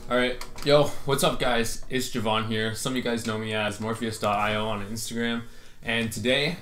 Alright, yo, what's up guys? It's Javon here. Some of you guys know me as Morpheus.io on Instagram. And today,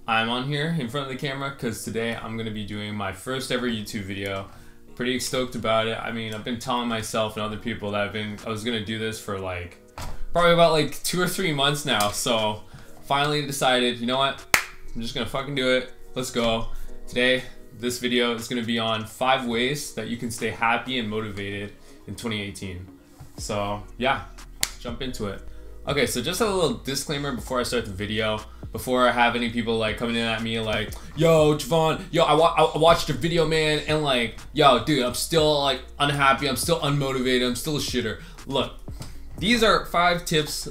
I'm on here in front of the camera because today I'm going to be doing my first ever YouTube video. Pretty stoked about it. I mean, I've been telling myself and other people that I was going to do this for probably about 2 or 3 months now. So, finally decided, you know what? I'm just going to fucking do it. Let's go. Today, this video is going to be on 5 ways that you can stay happy and motivated in 2018. So yeah, jump into it. Okay, so just a little disclaimer before I start the video, before I have any people coming in at me like, yo Javon, yo I watched your video, man, and yo dude, I'm still unhappy, I'm still unmotivated, I'm still a shitter. Look, these are 5 tips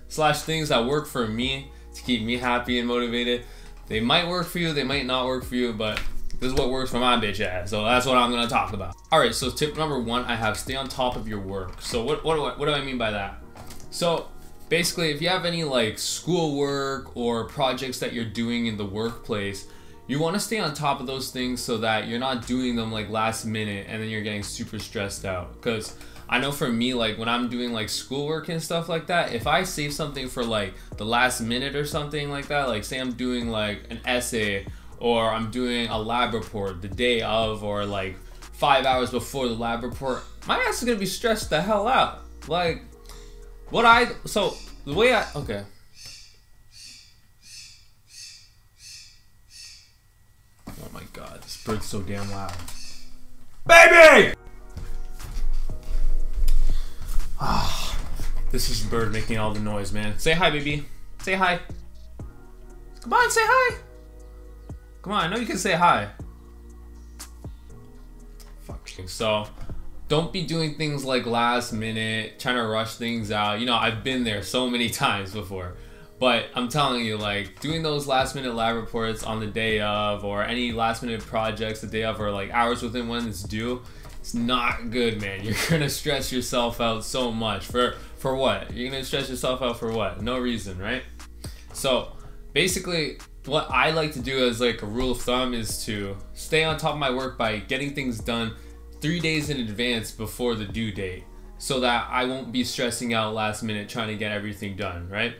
slash things that work for me to keep me happy and motivated. They might work for you, they might not work for you, but this is what works for my bitch ass, so that's what I'm gonna talk about. Alright, so tip number 1 I have, stay on top of your work. So what do I mean by that? So basically, if you have any school work or projects that you're doing in the workplace, you want to stay on top of those things so that you're not doing them last minute and then you're getting super stressed out. Because I know for me, when I'm doing schoolwork and stuff like that, if I save something for the last minute or something like that, say I'm doing an essay, or I'm doing a lab report the day of, or 5 hours before the lab report, my ass is gonna be stressed the hell out. Okay. Oh my god, this bird's so damn loud. Baby! Ah, this is bird making all the noise, man. Say hi, baby. Say hi. Come on, say hi. Come on, I know you can say hi. Fuck. So, don't be doing things last minute, trying to rush things out. You know, I've been there so many times before. But I'm telling you, doing those last minute lab reports on the day of, or any last minute projects the day of, or hours within when it's due, it's not good, man. You're gonna stress yourself out so much. For what? You're gonna stress yourself out for what? No reason, right? So, basically, what I like to do as a rule of thumb is to stay on top of my work by getting things done 3 days in advance before the due date, so that I won't be stressing out last minute trying to get everything done, right?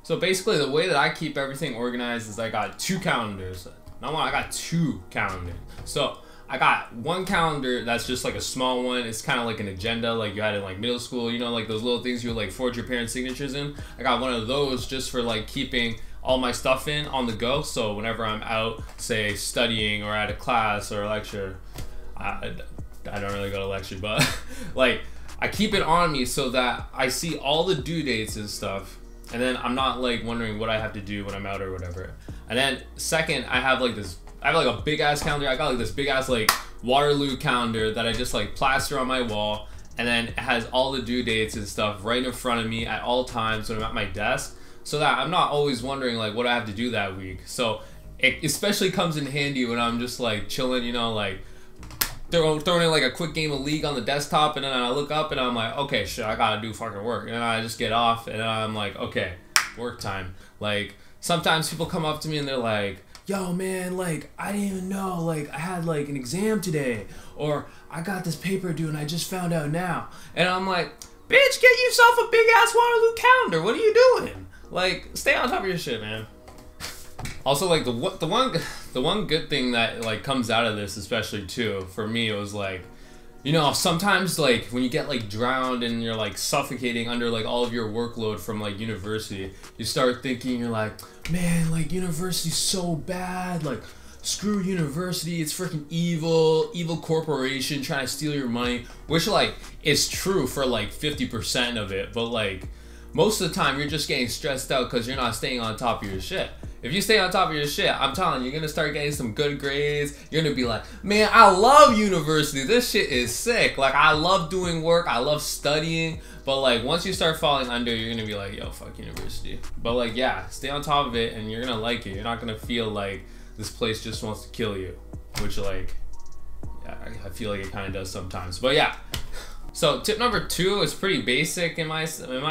So basically the way that I keep everything organized is I got 2 calendars. Not one, I got 2 calendars. So I got one calendar that's just a small one. It's kind of like an agenda like you had in middle school, you know, those little things you would forge your parents' signatures in. I got one of those just for keeping all my stuff in on the go, so whenever I'm out, say studying or at a class or a lecture, I don't really go to lecture, but I keep it on me so that I see all the due dates and stuff, and then I'm not wondering what I have to do when I'm out or whatever. And then second, I have a big ass calendar. I got this big ass Waterloo calendar that I just plaster on my wall, and then it has all the due dates and stuff right in front of me at all times when I'm at my desk, so that I'm not always wondering what I have to do that week. So it especially comes in handy when I'm just chilling, you know, throwing in a quick game of League on the desktop, and then I look up and I'm okay, shit, I gotta do fucking work, and then I just get off and I'm okay, work time. Sometimes people come up to me and they're yo man, I didn't even know I had an exam today, or I got this paper due and I just found out now, and I'm bitch, get yourself a big ass Waterloo calendar. What are you doing? Stay on top of your shit, man. Also, the one good thing that comes out of this, especially too, for me, it was you know, sometimes when you get drowned and you're suffocating under all of your workload from university, you start thinking, you're man, university's so bad, screw university, it's freaking evil corporation trying to steal your money, which is true for 50% of it, but most of the time you're just getting stressed out because you're not staying on top of your shit. If you stay on top of your shit, I'm telling you, you're gonna start getting some good grades. You're gonna be man, I love university, this shit is sick, I love doing work, I love studying. But once you start falling under, you're gonna be yo, fuck university. But yeah, stay on top of it and you're gonna like it. You're not gonna feel this place just wants to kill you, which yeah, I feel it kind of does sometimes. But yeah, so tip number 2 is pretty basic in my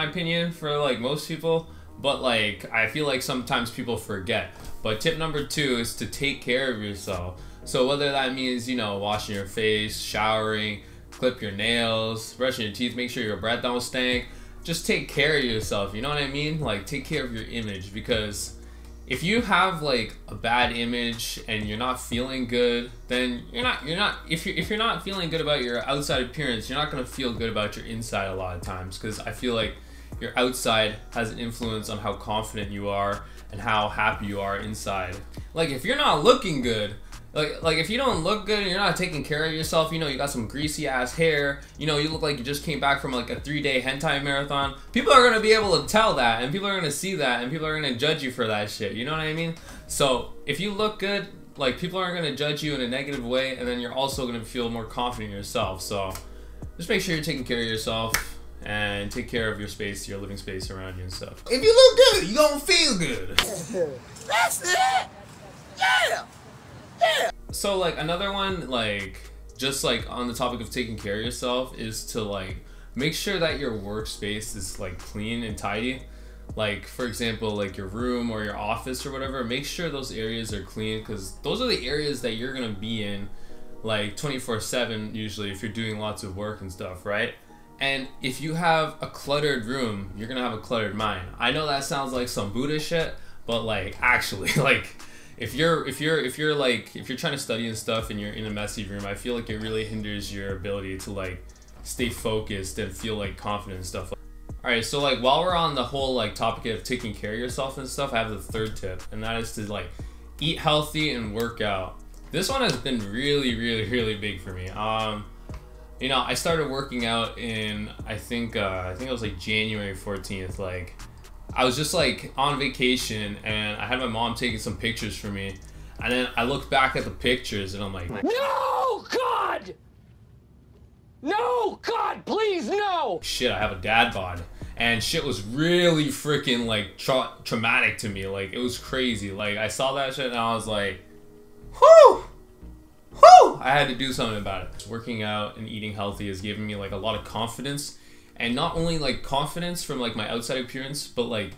opinion for most people, but I feel sometimes people forget. But tip number 2 is to take care of yourself. So whether that means, you know, washing your face, showering, clip your nails, brush your teeth, make sure your breath don't stink. Just take care of yourself, you know what I mean? Like, take care of your image, because if you have like a bad image and you're not feeling good, then if you're not feeling good about your outside appearance, you're not gonna feel good about your inside a lot of times, because I feel like your outside has an influence on how confident you are and how happy you are inside. Like, if you're not looking good, like if you don't look good and you're not taking care of yourself, you know, you got some greasy ass hair, you know, you look like you just came back from like a 3-day hentai marathon, people are gonna be able to tell that, and people are gonna see that, and people are gonna judge you for that shit, you know what I mean? So if you look good, like, people aren't gonna judge you in a negative way, and then you're also gonna feel more confident in yourself. So just make sure you're taking care of yourself and take care of your space, your living space around you and stuff. If you look good, you gonna feel good. That's it. Yeah. Yeah. So like another one, like just like on the topic of taking care of yourself, is to like make sure that your workspace is like clean and tidy. Like, for example, like your room or your office or whatever, make sure those areas are clean, because those are the areas that you're gonna be in like 24/7 usually if you're doing lots of work and stuff, right? And if you have a cluttered room, you're gonna have a cluttered mind. I know that sounds like some Buddha shit, but like actually, like if you're trying to study and stuff and you're in a messy room, I feel like it really hinders your ability to like stay focused and feel like confident and stuff. All right, so like while we're on the whole like topic of taking care of yourself and stuff, I have the third tip, and that is to like eat healthy and work out. This one has been really big for me. You know, I started working out in, I think it was like January 14th. Like, I was just like on vacation and I had my mom taking some pictures for me. And then I looked back at the pictures and I'm like, no, God! No, God, please, no! Shit, I have a dad bod. And shit was really freaking like traumatic to me. Like, it was crazy. Like, I saw that shit and I was like, whew! I had to do something about it. Working out and eating healthy has given me like a lot of confidence, and not only like confidence from like my outside appearance, but like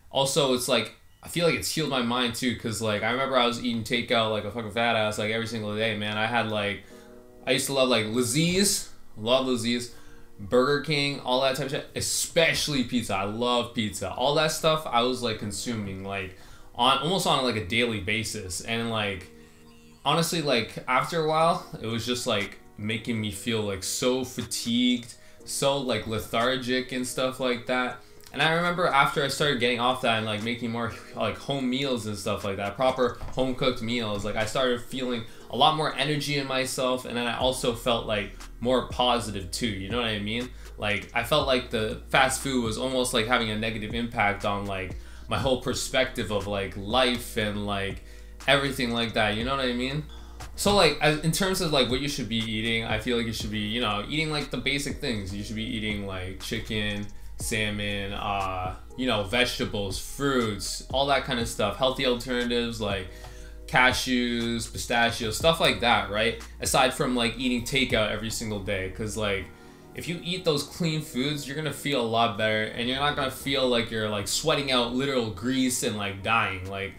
also it's like I feel like it's healed my mind too, because like I remember I was eating takeout like a fucking fat ass like every single day, man. I used to love like Lizzie's, Burger King, all that type of shit, especially pizza. I love pizza. All that stuff I was like consuming like almost on like a daily basis, and like honestly, like after a while, it was just like making me feel like so fatigued, so like lethargic and stuff like that. And I remember after I started getting off that and like making more like home meals and stuff like that, proper home cooked meals, like I started feeling a lot more energy in myself, and then I also felt like more positive too, you know what I mean? Like I felt like the fast food was almost like having a negative impact on like my whole perspective of like life and like everything like that, you know what I mean? So like in terms of like what you should be eating, I feel like you should be, you know, eating like the basic things. You should be eating like chicken, salmon, you know, vegetables, fruits, all that kind of stuff. Healthy alternatives like cashews, pistachios, stuff like that, right? Aside from like eating takeout every single day, because like if you eat those clean foods, you're gonna feel a lot better, and you're not gonna feel like you're like sweating out literal grease and like dying. Like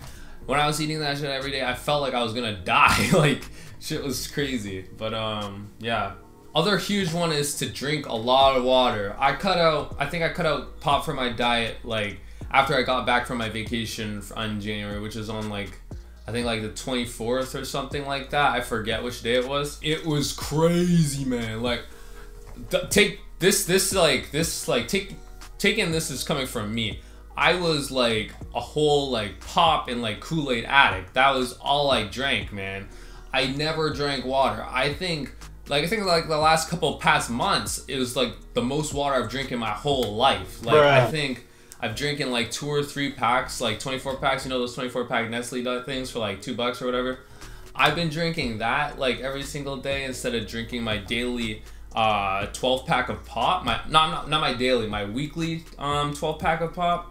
when I was eating that shit every day, I felt like I was gonna die. Like, shit was crazy. But, yeah. Other huge one is to drink a lot of water. I think I cut out pop from my diet, like, after I got back from my vacation in January, which is on, like, I think, like, the 24th or something like that. I forget which day it was. It was crazy, man. Like, taking this is coming from me. I was like a whole like pop and like Kool-Aid addict. That was all I drank, man. I never drank water. I think like the last couple past months, it was like the most water I've drank in my whole life. Like, I think I've drinking like 2 or 3 packs, like 24 packs, you know, those 24 pack Nestle things for like $2 or whatever. I've been drinking that like every single day instead of drinking my daily 12 pack of pop. Not my daily, my weekly 12 pack of pop.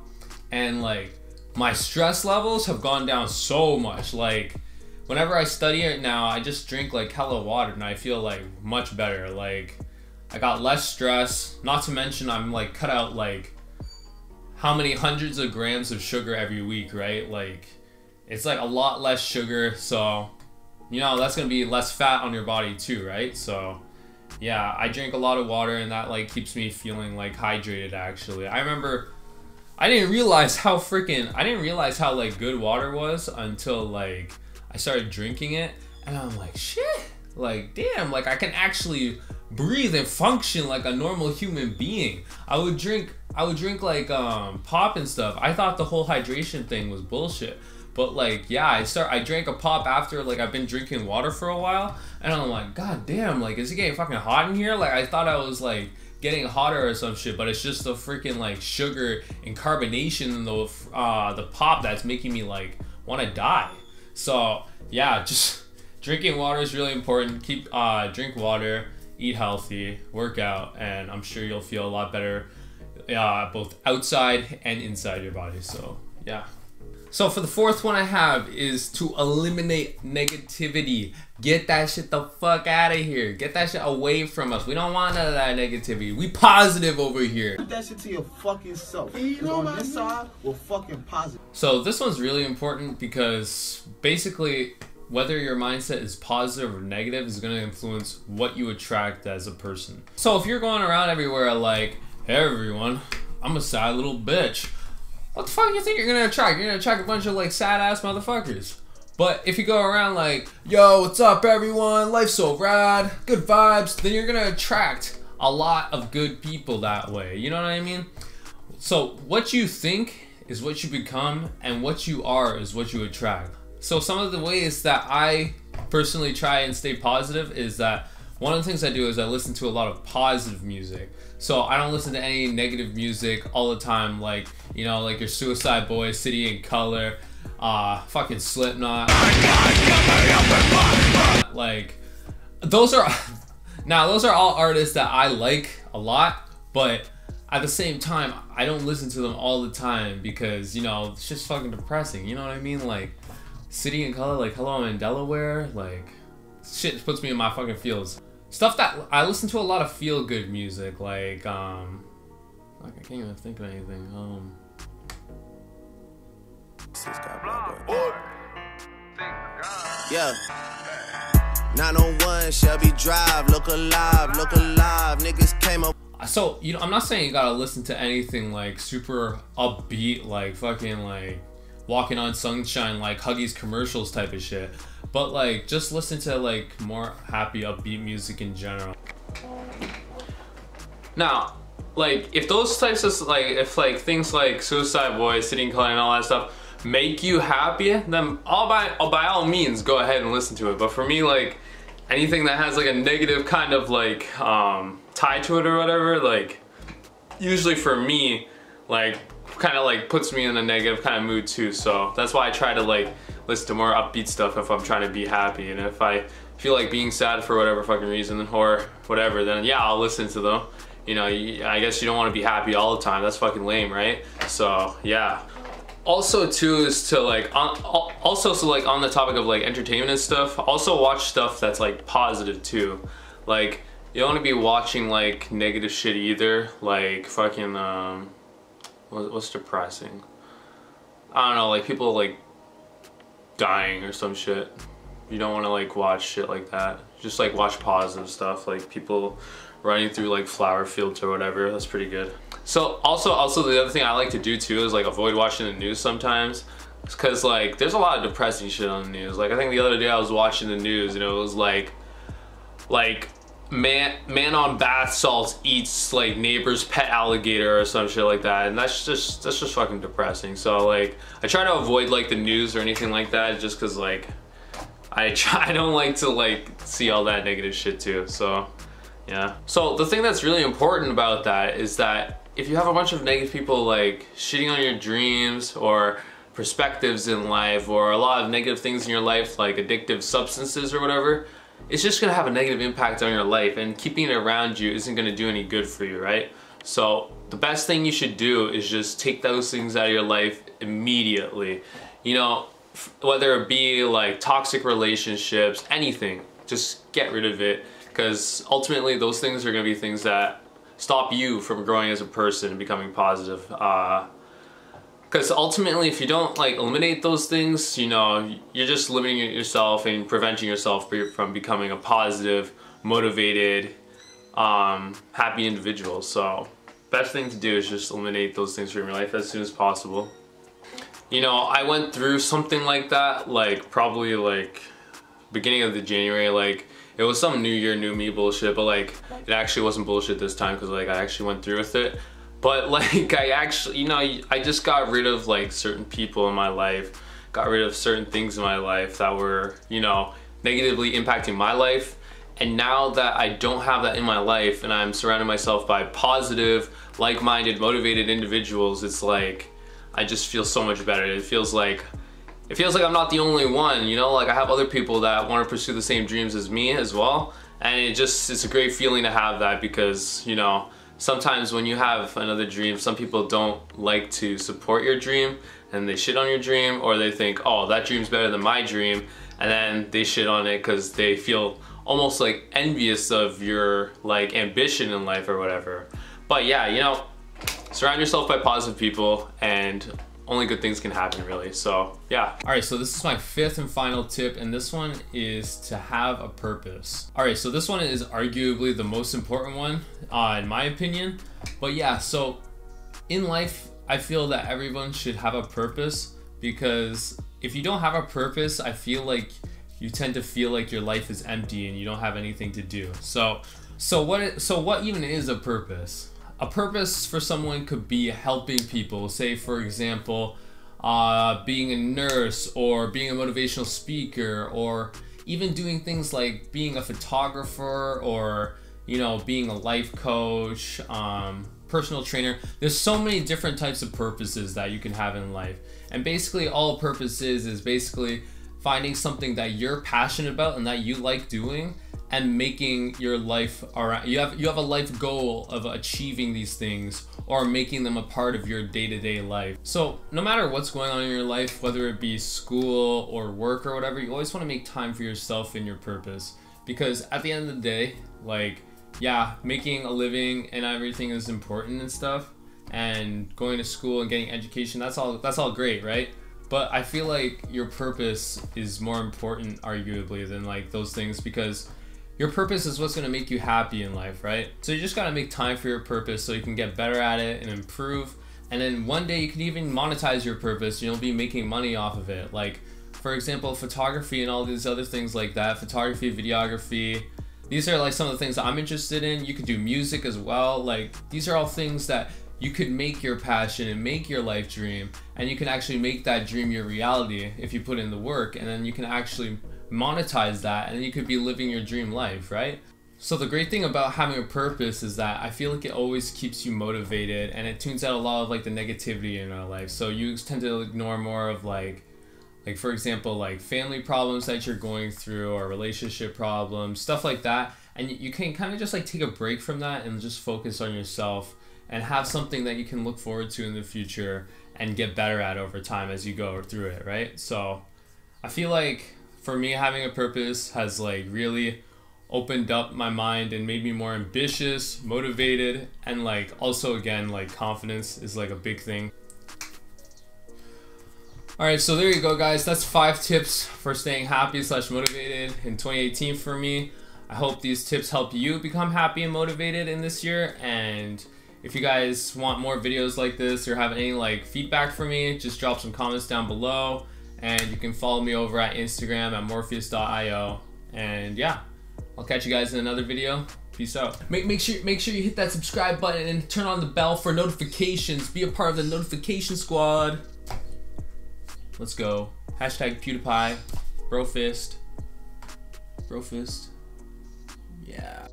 And like my stress levels have gone down so much. Like whenever I study it now, I just drink like hella water and I feel like much better. Like I got less stress, not to mention I'm like cut out like how many hundreds of grams of sugar every week, right? Like it's like a lot less sugar, so you know that's gonna be less fat on your body too, right? So yeah, I drink a lot of water, and that like keeps me feeling like hydrated. Actually, I remember I didn't realize how like good water was until like I started drinking it, and I'm like, shit, like damn, like I can actually breathe and function like a normal human being. I would drink like pop and stuff. I thought the whole hydration thing was bullshit. But like, yeah, I drank a pop after like I've been drinking water for a while, and I'm like, god damn, like is it getting fucking hot in here? Like I thought I was like getting hotter or some shit, but it's just the freaking like sugar and carbonation in the pop that's making me like want to die. So yeah, just drinking water is really important. Drink water, eat healthy, work out, and I'm sure you'll feel a lot better both outside and inside your body. So yeah. So for the fourth one I have is to eliminate negativity. Get that shit the fuck out of here. Get that shit away from us. We don't want none of that negativity. We positive over here. Put that shit to your fucking self. Because on this side, we're fucking positive. So this one's really important because basically whether your mindset is positive or negative is going to influence what you attract as a person. So if you're going around everywhere like, hey everyone, I'm a sad little bitch. What the fuck do you think you're gonna attract? You're gonna attract a bunch of like sad ass motherfuckers. But if you go around like, yo, what's up everyone? Life's so rad, good vibes, then you're gonna attract a lot of good people that way. You know what I mean? So what you think is what you become, and what you are is what you attract. So some of the ways that I personally try and stay positive is that one of the things I do is I listen to a lot of positive music. So I don't listen to any negative music all the time, like, you know, like your Suicide Boys, City in Color, fucking Slipknot. Like, those are all artists that I like a lot, but at the same time, I don't listen to them all the time because, you know, it's just fucking depressing, you know what I mean? Like, City in Color, like Hello I'm in Delaware, like, shit puts me in my fucking feels. Stuff that I listen to a lot of feel-good music, like I can't even think of anything. Yeah. 901 Shelby Drive, look alive, niggas came up. So, you know, I'm not saying you gotta listen to anything like super upbeat, like fucking like Walking on Sunshine, like Huggies commercials type of shit. But like, just listen to like more happy, upbeat music in general. Now, like, if those types of if things like Suicide Boys, City in Color, and all that stuff make you happy, then by all means go ahead and listen to it. But for me, like, anything that has like a negative kind of like tie to it or whatever, like, usually for me, like, kind of like puts me in a negative kind of mood too. So that's why I try to like listen to more upbeat stuff if I'm trying to be happy. And if I feel like being sad for whatever fucking reason or whatever, then yeah, I'll listen to them. You know, I guess you don't want to be happy all the time. That's fucking lame, right? So yeah. Also too is to like on the topic of like entertainment and stuff, also watch stuff that's like positive too. Like, you don't want to be watching like negative shit either, like fucking what's depressing? I don't know, like people like dying or some shit. You don't want to like watch shit like that. Just like watch positive stuff, like people running through like flower fields or whatever. That's pretty good. So also the other thing I like to do too is like avoid watching the news sometimes, because like there's a lot of depressing shit on the news. Like I think the other day I was watching the news and it was like man on bath salts eats like neighbor's pet alligator or some shit like that, and that's just fucking depressing. So like I try to avoid like the news or anything like that, just because like I don't like to like see all that negative shit too. So yeah. So the thing that's really important about that is that if you have a bunch of negative people like shitting on your dreams or perspectives in life, or a lot of negative things in your life like addictive substances or whatever, it's just gonna have a negative impact on your life, and keeping it around you isn't gonna do any good for you, right? So the best thing you should do is just take those things out of your life immediately. You know, whether it be like toxic relationships, anything, just get rid of it, because ultimately those things are gonna be things that stop you from growing as a person and becoming positive. Because ultimately, if you don't like eliminate those things, you know, you're just limiting yourself and preventing yourself from becoming a positive, motivated, happy individual. So best thing to do is just eliminate those things from your life as soon as possible. You know, I went through something like that, like probably like beginning of the January, like it was some new year, new me bullshit, but like it actually wasn't bullshit this time because like I actually went through with it. But like I actually, you know, I just got rid of like certain people in my life, got rid of certain things in my life that were, you know, negatively impacting my life. And now that I don't have that in my life and I'm surrounding myself by positive, like-minded, motivated individuals, it's like I just feel so much better. It feels like I'm not the only one, you know, like I have other people that want to pursue the same dreams as me as well. And it's a great feeling to have that, because, you know, sometimes when you have another dream, some people don't like to support your dream and they shit on your dream, or they think, oh, that dream's better than my dream, and then they shit on it because they feel almost like envious of your like ambition in life or whatever. But yeah, you know, surround yourself by positive people and only good things can happen, really. So yeah. All right, so this is my fifth and final tip, and this one is to have a purpose. All right, so this one is arguably the most important one, in my opinion. But yeah, so in life, I feel that everyone should have a purpose, because if you don't have a purpose, I feel like you tend to feel like your life is empty and you don't have anything to do. So what even is a purpose? A purpose for someone could be helping people, say for example, being a nurse, or being a motivational speaker, or even doing things like being a photographer, or, you know, being a life coach, personal trainer. There's so many different types of purposes that you can have in life. And basically all a purpose is basically finding something that you're passionate about and that you like doing, and making your life around. You have a life goal of achieving these things, or making them a part of your day-to-day life. So no matter what's going on in your life, whether it be school or work or whatever, you always want to make time for yourself and your purpose, because at the end of the day, like, yeah, making a living and everything is important and stuff, and going to school and getting education, that's all great, right? But I feel like your purpose is more important, arguably, than like those things, because your purpose is what's going to make you happy in life, right? So you just got to make time for your purpose so you can get better at it and improve. And then one day you can even monetize your purpose. You'll be making money off of it. Like, for example, photography and all these other things like that. Photography, videography. These are like some of the things that I'm interested in. You could do music as well. Like, these are all things that you could make your passion and make your life dream. And you can actually make that dream your reality if you put in the work. And then you can actually monetize that, and you could be living your dream life, right? So the great thing about having a purpose is that I feel like it always keeps you motivated, and it tunes out a lot of like the negativity in our life. So you tend to ignore more of like for example, like family problems that you're going through, or relationship problems, stuff like that. And you can kind of just like take a break from that and just focus on yourself, and have something that you can look forward to in the future and get better at over time as you go through it, right? So I feel like for me, having a purpose has like really opened up my mind and made me more ambitious, motivated, and like also, again, like confidence is like a big thing. All right, so there you go, guys. That's 5 tips for staying happy / motivated in 2018 for me. I hope these tips help you become happy and motivated in this year. And if you guys want more videos like this, or have any like feedback for me, just drop some comments down below. And you can follow me over at Instagram at morpheus.io. And yeah, I'll catch you guys in another video. Peace out. Make sure you hit that subscribe button and turn on the bell for notifications. Be a part of the notification squad. Let's go. Hashtag PewDiePie. Brofist. Brofist. Yeah.